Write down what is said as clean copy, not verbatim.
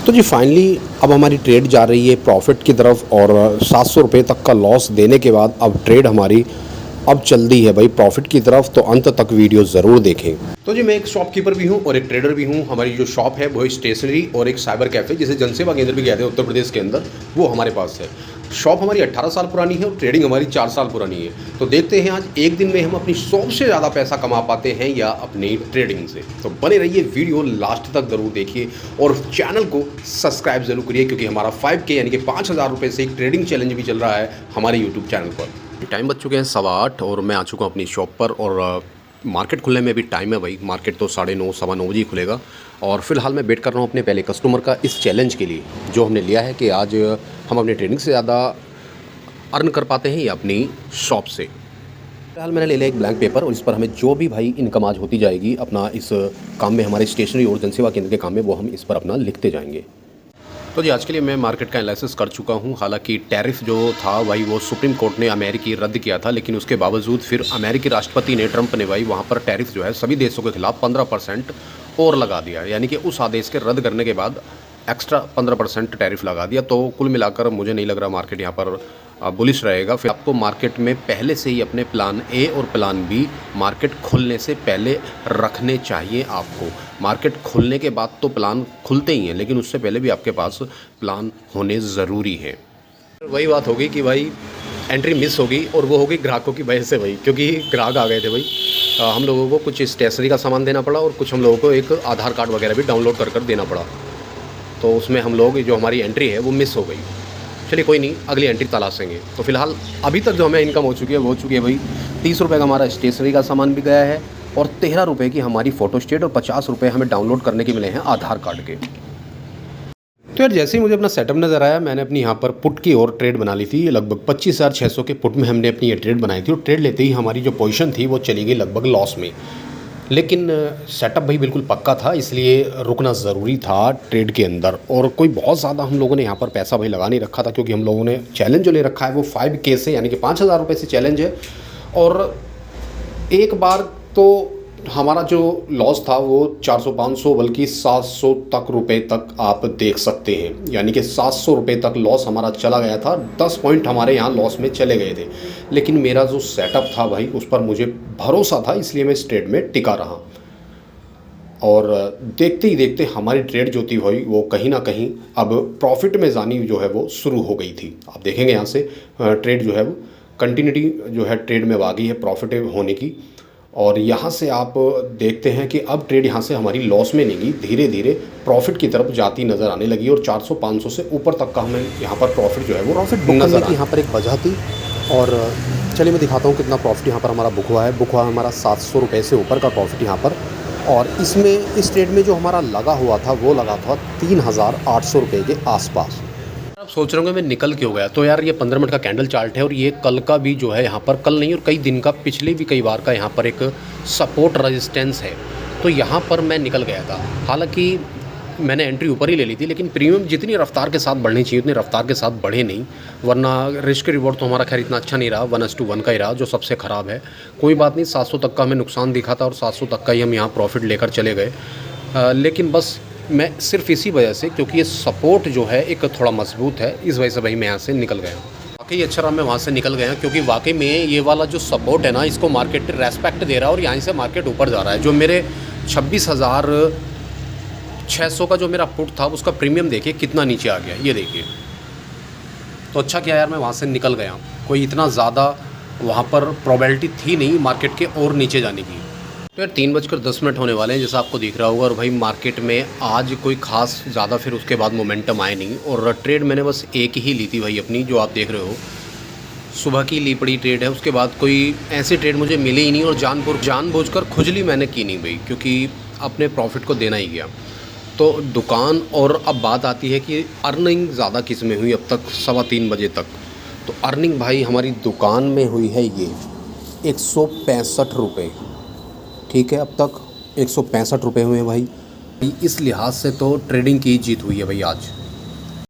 तो जी फाइनली अब हमारी ट्रेड जा रही है प्रॉफिट की तरफ और 700 रुपये तक का लॉस देने के बाद अब ट्रेड हमारी अब चल दी है भाई प्रॉफिट की तरफ। तो अंत तक वीडियो ज़रूर देखें। तो जी मैं एक शॉपकीपर भी हूँ और एक ट्रेडर भी हूँ। हमारी जो शॉप है वो स्टेशनरी और एक साइबर कैफ़े जिसे जनसेवा केंद्र भी कहते हैं उत्तर प्रदेश के अंदर, वो हमारे पास है। शॉप हमारी 18 साल पुरानी है और ट्रेडिंग हमारी 4 साल पुरानी है। तो देखते हैं आज एक दिन में हम अपनी शॉप से ज़्यादा पैसा कमा पाते हैं या अपनी ट्रेडिंग से। तो बने रहिए, वीडियो लास्ट तक ज़रूर देखिए और चैनल को सब्सक्राइब जरूर करिए, क्योंकि हमारा 5K यानी कि 5000 रुपये से एक ट्रेडिंग चैलेंज भी चल रहा है हमारे यूट्यूब चैनल पर। टाइम बज चुके हैं 8:15 और मैं आ चुका हूँ अपनी शॉप पर और मार्केट खुलने में भी टाइम है भाई। मार्केट तो 9:30 सवा 9 बजे ही खुलेगा और फिलहाल मैं वेट कर रहा हूँ अपने पहले कस्टमर का इस चैलेंज के लिए जो हमने लिया है कि आज हम अपनी ट्रेडिंग से ज़्यादा अर्न कर पाते हैं या अपनी शॉप से। फिलहाल मैंने ले लिया एक ब्लैंक पेपर और इस पर हमें जो भी भाई इनकम आज होती जाएगी अपना इस काम में, हमारे स्टेशनरी और जनसेवा केंद्र के काम में, वो हम इस पर अपना लिखते जाएंगे। तो जी आज के लिए मैं मार्केट का एनालिसिस कर चुका हूँ। हालांकि टैरिफ जो था भाई वो सुप्रीम कोर्ट ने अमेरिकी रद्द किया था, लेकिन उसके बावजूद फिर अमेरिकी राष्ट्रपति ने, ट्रंप ने भाई वहाँ पर टैरिफ जो है सभी देशों के खिलाफ 15% और लगा दिया। यानी कि उस आदेश के रद्द करने के बाद एक्स्ट्रा 15% टैरिफ लगा दिया। तो कुल मिलाकर मुझे नहीं लग रहा मार्केट यहाँ पर बुलिश रहेगा। फिर आपको मार्केट में पहले से ही अपने प्लान ए और प्लान बी मार्केट खुलने से पहले रखने चाहिए आपको। मार्केट खुलने के बाद तो प्लान खुलते ही हैं, लेकिन उससे पहले भी आपके पास प्लान होने ज़रूरी है। वही बात होगी कि भाई एंट्री मिस होगी और वो होगी ग्राहकों की वजह से भाई, क्योंकि ग्राहक आ गए थे भाई। हम लोगों को कुछ स्टेशनरी का सामान देना पड़ा और कुछ हम लोगों को एक आधार कार्ड वगैरह भी डाउनलोड कर देना पड़ा। तो उसमें हम लोग जो हमारी एंट्री है वो मिस हो गई। चलिए कोई नहीं, अगली एंट्री तलाशेंगे। तो फिलहाल अभी तक जो हमें इनकम हो चुकी है वो हो चुकी है भाई 30 रुपये का हमारा स्टेशनरी का सामान भी गया है और 13 रुपये की हमारी फ़ोटो स्टेट और 50 रुपये हमें डाउनलोड करने के मिले हैं आधार कार्ड के। तो यार जैसे ही मुझे अपना सेटअप नज़र आया, मैंने अपनी यहाँ पर पुट की और ट्रेड बना ली थी। लगभग 25,600 के पुट में हमने अपनी ये ट्रेड बनाई थी और ट्रेड लेते ही हमारी जो पोजीशन थी वो चली गई लगभग लॉस में। लेकिन सेटअप भाई बिल्कुल पक्का था, इसलिए रुकना ज़रूरी था ट्रेड के अंदर। और कोई बहुत ज़्यादा हम लोगों ने यहाँ पर पैसा भाई लगा नहीं रखा था, क्योंकि हम लोगों ने चैलेंज जो ले रखा है वो 5K से यानी कि 5000 रुपये से चैलेंज है। और एक बार तो हमारा जो लॉस था वो 400-500 बल्कि 700 तक रुपये तक आप देख सकते हैं। यानी कि 700 रुपये तक लॉस हमारा चला गया था। 10 पॉइंट हमारे यहाँ लॉस में चले गए थे, लेकिन मेरा जो सेटअप था भाई उस पर मुझे भरोसा था, इसलिए मैं इस ट्रेड में टिका रहा। और देखते ही देखते हमारी ट्रेड जो थी भाई वो कहीं ना कहीं अब प्रॉफिट में जानी जो है वो शुरू हो गई थी। आप देखेंगे यहाँ से ट्रेड जो है वो कंटिन्यूटी जो है ट्रेड में आ गई है प्रॉफिट होने की। और यहाँ से आप देखते हैं कि अब ट्रेड यहाँ से हमारी लॉस में नहीं गई, धीरे धीरे प्रॉफिट की तरफ जाती नज़र आने लगी और 400-500 से ऊपर तक का हमें यहाँ पर प्रॉफिट जो है वो प्रॉफिट नज़र आती। यहाँ पर एक वजह थी और चलिए मैं दिखाता हूँ कितना प्रॉफिट यहाँ पर हमारा बुक हुआ है। बुक हुआ हमारा 700 रुपये से ऊपर का प्रॉफिट यहाँ पर। और इसमें इस ट्रेड में जो हमारा लगा हुआ था वो लगा था 3,800 रुपये के आसपास। आप सोच रहे होंगे मैं निकल क्यों गया। तो यार ये 15 मिनट का कैंडल चार्ट है और ये कल का भी जो है यहाँ पर, कल नहीं और कई दिन का, पिछले भी कई बार का यहाँ पर एक सपोर्ट रेजिस्टेंस है। तो यहाँ पर मैं निकल गया था। हालांकि मैंने एंट्री ऊपर ही ले ली थी, लेकिन प्रीमियम जितनी रफ्तार के साथ बढ़नी चाहिए उतनी रफ्तार के साथ बढ़े नहीं, वरना रिस्क रिवॉर्ड तो हमारा खैर इतना अच्छा नहीं रहा। 1:1 का ही रहा, जो सबसे ख़राब है। कोई बात नहीं, 700 तक का हमें नुकसान दिखा था और 700 तक का ही हम यहाँ प्रॉफिट लेकर चले गए। लेकिन बस मैं सिर्फ इसी वजह से, क्योंकि ये सपोर्ट जो है एक थोड़ा मजबूत है, इस वजह से भाई मैं यहाँ से निकल गया। वाकई अच्छा रहा मैं वहाँ से निकल गया, क्योंकि वाकई में ये वाला जो सपोर्ट है ना, इसको मार्केट रेस्पेक्ट दे रहा है और यहाँ से मार्केट ऊपर जा रहा है। जो मेरे 26,600 का जो मेरा पुट था उसका प्रीमियम देखिए कितना नीचे आ गया, ये देखिए। तो अच्छा क्या यार मैं वहाँ से निकल गया। कोई इतना ज़्यादा वहाँ पर प्रोबेबिलिटी थी नहीं मार्केट के और नीचे जाने की। तो यार 3:10 होने वाले हैं जैसा आपको दिख रहा होगा। और भाई मार्केट में आज कोई ख़ास ज़्यादा फिर उसके बाद मोमेंटम आए नहीं और ट्रेड मैंने बस एक ही ली थी भाई अपनी, जो आप देख रहे हो सुबह की ली पड़ी ट्रेड है। उसके बाद कोई ऐसी ट्रेड मुझे मिली ही नहीं और जानबूझकर खुजली मैंने की नहीं भाई, क्योंकि अपने प्रॉफिट को देना ही गया। तो दुकान, और अब बात आती है कि अर्निंग ज़्यादा किस में हुई अब तक 3:15 बजे तक। तो अर्निंग भाई हमारी दुकान में हुई है ये 165 रुपये। ठीक है, अब तक 165 रुपये हुए हैं भाई। इस लिहाज से तो ट्रेडिंग की जीत हुई है भाई आज।